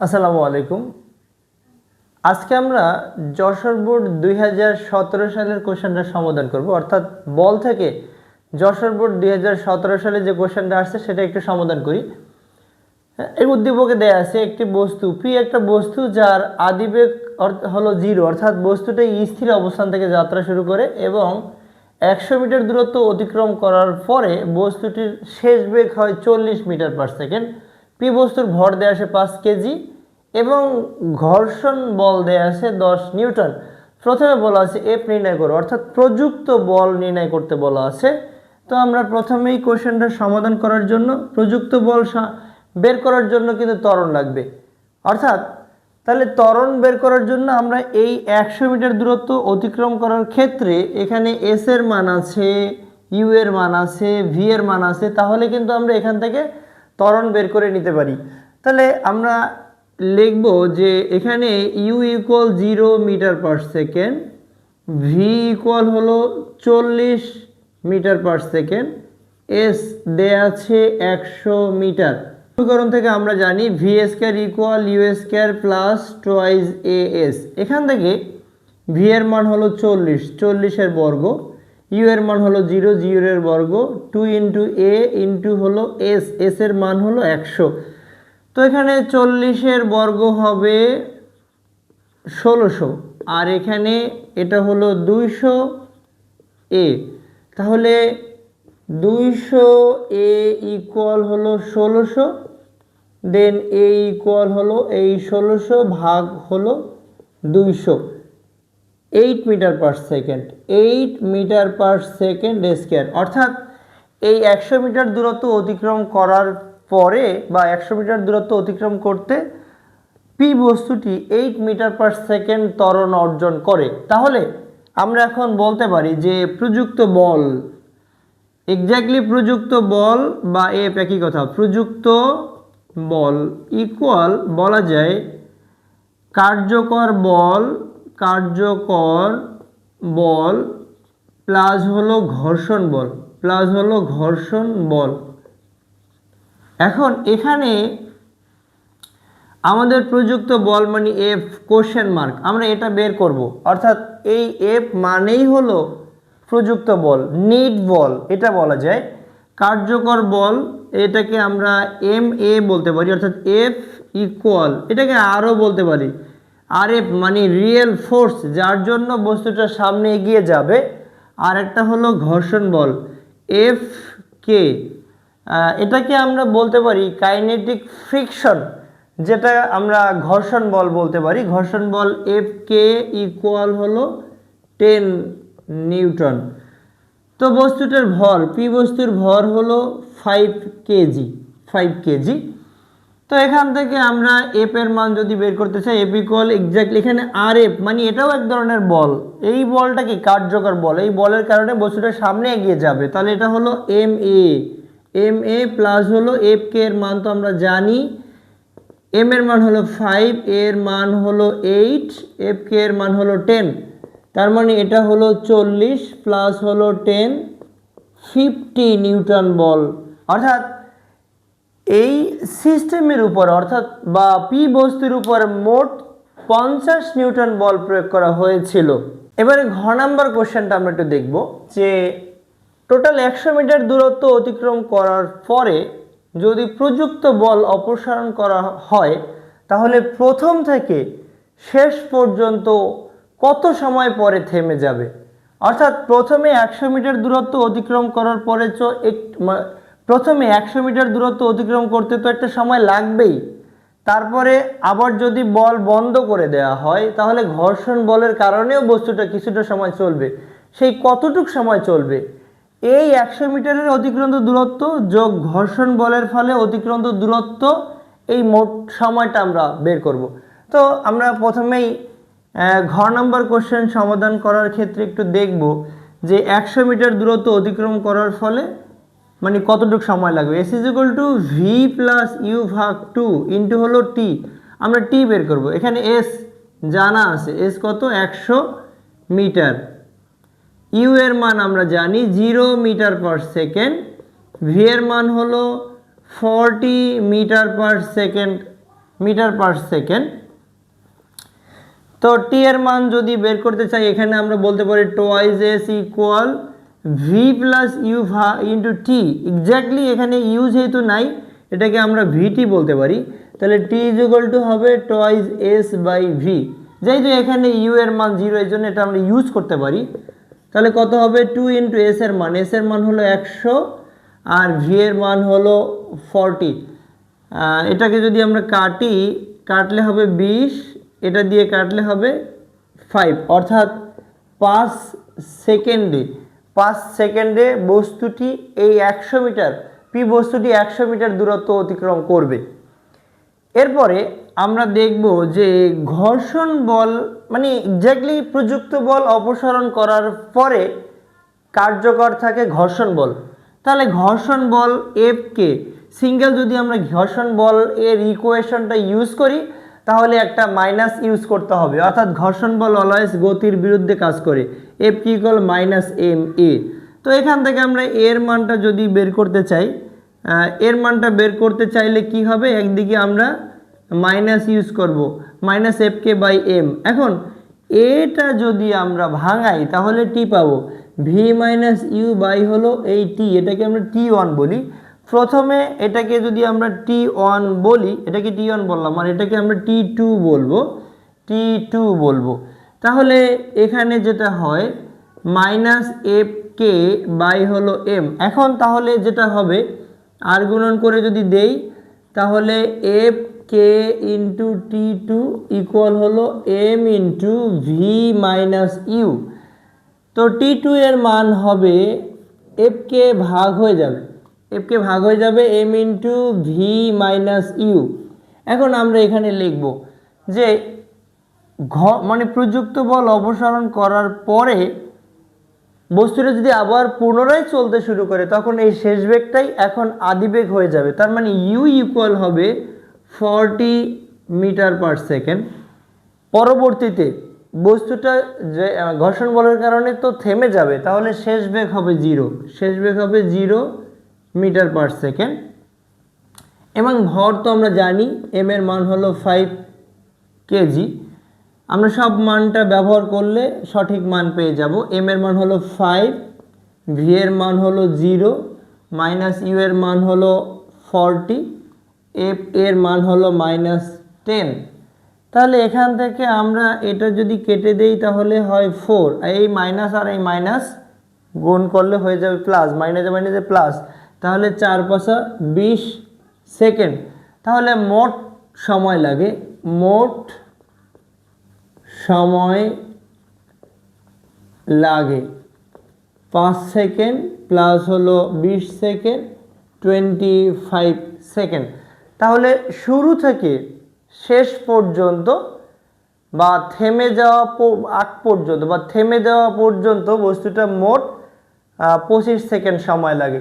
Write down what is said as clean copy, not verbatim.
আসসালামু আলাইকুম। আজকে আমরা যশোর বোর্ড 2017 সালের কোশ্চেনটা সমাধান করব, অর্থাৎ বল থেকে যশোর বোর্ড 2017 সালে যে কোশ্চেনটা আসছে সেটা একটু সমাধান করি। এই উদ্দীপকে দেয়া আছে একটি বস্তু পি, একটা বস্তু যার আদিবেগ হলো 0, অর্থাৎ বস্তুটা স্থির অবস্থান থেকে যাত্রা শুরু করে এবং 100 মিটার দূরত্ব অতিক্রম করার পরে বস্তুটির শেষ বেগ হয় 40 মিটার পার সেকেন্ড। পি বস্তুর ভর দেয়া আছে 5 কেজি এবং ঘর্ষণ বল দেয়া আছে 10 নিউটন। প্রথমে বলা আছে এফ নির্ণয় করো, অর্থাৎ প্রযুক্ত বল নির্ণয় করতে বলা আছে। তো আমরা প্রথমেই কোশ্চেনটা সমাধান করার জন্য প্রযুক্ত বল বের করার জন্য কিন্তু ত্বরণ লাগবে, অর্থাৎ তাহলে ত্বরণ বের করার জন্য আমরা এই 100 মিটার দূরত্ব অতিক্রম করার ক্ষেত্রে এখানে এস এর মান আছে, ইউ এর মান আছে, ভি এর মান আছে, তাহলে কিন্তু আমরা এখান থেকে ত্বরণ বের করে নিতে পারি। তাহলে আমরা লিখব যে এখানে u equal 0 metre per second, v equal হলো 40 মিটার পার সেকেন্ড, এস দেয়া আছে 100 মিটার। সমীকরণ থেকে আমরা জানি v square equal u square plus twice a s. এখান থেকে ভি এর মান হলো 40 এর বর্গ, ইউ এর মান হলো 0 এর বর্গ, 2 ইন্টু এ ইন্টু হলো এস, এস এর মান হলো 100। তো এখানে 40 এর বর্গ হবে 1600 আর এখানে এটা হলো 200 এ, তাহলে 200 এ ইকুয়াল হলো 1600, দেন এ ইকুয়াল হলো এই 1600 ভাগ হলো 200, 8 metre per second, 8 metre per second square. অর্থাৎ এই 100 মিটার দূরত্ব অতিক্রম করার পরে বা 100 মিটার দূরত্ব অতিক্রম করতে পি বস্তুটি 8 মিটার পার সেকেন্ড ত্বরণ অর্জন করে। তাহলে আমরা এখন বলতে পারি যে প্রযুক্ত বল, এক্স্যাক্টলি প্রযুক্ত বল বা এফ একই কথা, প্রযুক্ত বল ইকুয়াল বলা যায় কার্যকর বল, কার্যকর বল প্লাস হলো ঘর্ষণ বল, প্লাস হলো ঘর্ষণ বল। এখন এখানে আমাদের প্রযুক্ত বল মানে এফ কোশ্চেন মার্ক, আমরা এটা বের করব, অর্থাৎ এই এফ মানেই হলো প্রযুক্ত বল, নিট বল এটা বলা যায়। কার্যকর বল এটাকে আমরা এম এ বলতে পারি, অর্থাৎ এফ ইকুয়াল এটাকে আরও বলতে পারি আর এফ মানে রিয়েল ফোর্স, যার জন্য বস্তুটা সামনে এগিয়ে যাবে। আর একটা হলো ঘর্ষণ বল এফ কে, এটাকে আমরা বলতে পারি কাইনেটিক ফ্রিকশন, যেটা আমরা ঘর্ষণ বল বলতে পারি। ঘর্ষণ বল এফ কে ইকুয়াল হলো 10 নিউটন। তো বস্তুটার ভর, পি বস্তুর ভর হলো 5 কেজি, 5 কেজি। তো এখান থেকে আমরা এফ এর মান যদি বের করতে চাই, এফ ইকুয়াল এক্স্যাক্টলি এখানে আর এফ মানে এটাও এক ধরনের বল, এই বলটা কি কার্যকর বল, এই বলের কারণে বস্তুটা সামনে এগিয়ে যাবে, তাহলে এটা হলো M A, M A plus হলো এফ কে এর মান তো আমরা জানি, এম এর মান হলো 5, এর মান হলো 8, এফ কে এর মান হলো 10, তার মানে এটা হলো 40 প্লাস হলো 10, 50 নিউটন বল। অর্থাৎ এই সিস্টেমের উপর অর্থাৎ বা পি বস্তুর উপর মোট 50 নিউটন বল প্রয়োগ করা হয়েছিল। এবারে ঘ নাম্বার কোশ্চেনটা আমরা একটু দেখব যে টোটাল 100 মিটার দূরত্ব অতিক্রম করার পরে যদি প্রযুক্ত বল অপসারণ করা হয় তাহলে প্রথম থেকে শেষ পর্যন্ত কত সময় পরে থেমে যাবে। অর্থাৎ প্রথমে 100 মিটার দূরত্ব অতিক্রম করার পরে প্রথমে 100 মিটার দূরত্ব অতিক্রম করতে তো একটা সময় লাগবেই, তারপরে আবার যদি বল বন্ধ করে দেওয়া হয় তাহলে ঘর্ষণ বলের কারণেও বস্তুটা কিছুটা সময় চলবে, সেই কতটুক সময় চলবে, এই 100 মিটারের অতিক্রান্ত দূরত্ব যোগ ঘর্ষণ বলের ফলে অতিক্রান্ত দূরত্ব, এই মোট সময়টা আমরা বের করব। তো আমরা প্রথমেই ঘ নাম্বার কোশ্চেন সমাধান করার ক্ষেত্রে একটু দেখব যে 100 মিটার দূরত্ব অতিক্রম করার ফলে মানে কতটুকু সময় লাগবে। S is equal to v plus u ভাগ 2 ইন্টু হলো টি, আমরা টি বের করব। এখানে এস জানা আছে, এস কত 100 মিটার, ইউ এর মান আমরা জানি 0 মিটার পার সেকেন্ড, ভি এর মান হলো 40 metre per second metre per second. তো টি এর মান যদি বের করতে চাই এখানে আমরা বলতে পারি twice s equal v plus u into t. Exactly এখানে ইউ যেহেতু নাই এটাকে আমরা ভিটি বলতে পারি, তাহলে টি ইজ ইকুয়াল টু হবে টোয়াইজ এস বাই ভি। যেহেতু এখানে ইউ এর মান 0 এই জন্য এটা আমরা ইউজ করতে পারি। তাহলে কত হবে 2 ইন্টু এস এর মান, এস এর মান হলো 100 আর ভি এর মান হলো 40। এটাকে যদি আমরা কাটলে হবে 20, এটা দিয়ে কাটলে হবে 5, অর্থাৎ 5 সেকেন্ডে বস্তুটি এই 100 মিটার বস্তুটি 100 মিটার দূরত্ব অতিক্রম করবে। এরপরে আমরা দেখব যে ঘর্ষণ বল মানে এক্স্যাক্টলি প্রযুক্ত বল অপসারণ করার পরে কার্যকর থাকে ঘর্ষণ বল। তাহলে ঘর্ষণ বল এফ কে সিঙ্গেল যদি আমরা ঘর্ষণ বল এর ইকুয়েশনটা ইউজ করি তাহলে একটা মাইনাস ইউজ করতে হবে, অর্থাৎ ঘর্ষণ বল অলওয়েজ গতির বিরুদ্ধে কাজ করে। এফ কি ইকুয়াল মাইনাস এম এ। তো এখান থেকে আমরা এর মানটা যদি বের করতে চাই, এর মানটা বের করতে চাইলে কি হবে, একদিকে আমরা মাইনাস ইউজ করব, minus F k by m. এখন এটা যদি আমরা ভাঙাই তাহলে টি পাবো, ভি মাইনাস ইউ বাই হলো এই টি, এটাকে আমরা টি ওয়ান বলি। প্রথমে এটাকে যদি আমরা টি ওয়ান বলি, এটাকে টি ওয়ান বললাম, আর এটাকে আমরা টি টু বলবো। তাহলে এখানে যেটা হয় মাইনাস এফ কে বাই হলো এম। এখন তাহলে যেটা হবে আর গুণন করে যদি দেই তাহলে F k into t two equal হলো m into v minus u. তো টি টু এর মান হবে এফ কে ভাগ হয়ে যাবে m into v minus u. এখন আমরা এখানে লিখব যে মানে প্রযুক্ত বল অপসারণ করার পরে বস্তুটা যদি আবার পুনরায় চলতে শুরু করে তখন এই শেষ বেগটাই এখন আদিবেগ হয়ে যাবে। তার মানে ইউ ইকুয়াল হবে 40 মিটার পার সেকেন্ড। পরবর্তীতে বস্তুটা যে ঘর্ষণ বলের কারণে তো থেমে যাবে, তাহলে শেষ বেগ হবে 0 মিটার পার সেকেন্ড। এবং ভর তো আমরা জানি এম এর মান হলো 5 কেজি। আমরা সব মানটা ব্যবহার করলে সঠিক মান পেয়ে যাব। এম এর মান হলো 5, ভি এর মান হলো 0, মাইনাস ইউ এর মান হলো 40, এফ এর মান হলো -10। তাহলে এখান থেকে আমরা এটা যদি কেটে দেই তাহলে হয় 4, এই মাইনাস আর এই মাইনাস গুণ করলে হয়ে যাবে প্লাস, মাইনাসে প্লাস, তাহলে 4 5 20 সেকেন্ড। তাহলে মোট সময় লাগে 5 সেকেন্ড প্লাস হলো 20 সেকেন্ড 25 সেকেন্ড। তাহলে শুরু থেকে শেষ পর্যন্ত বা থেমে যাওয়া পর্যন্ত বস্তুটা মোট 25 সেকেন্ড সময় লাগে।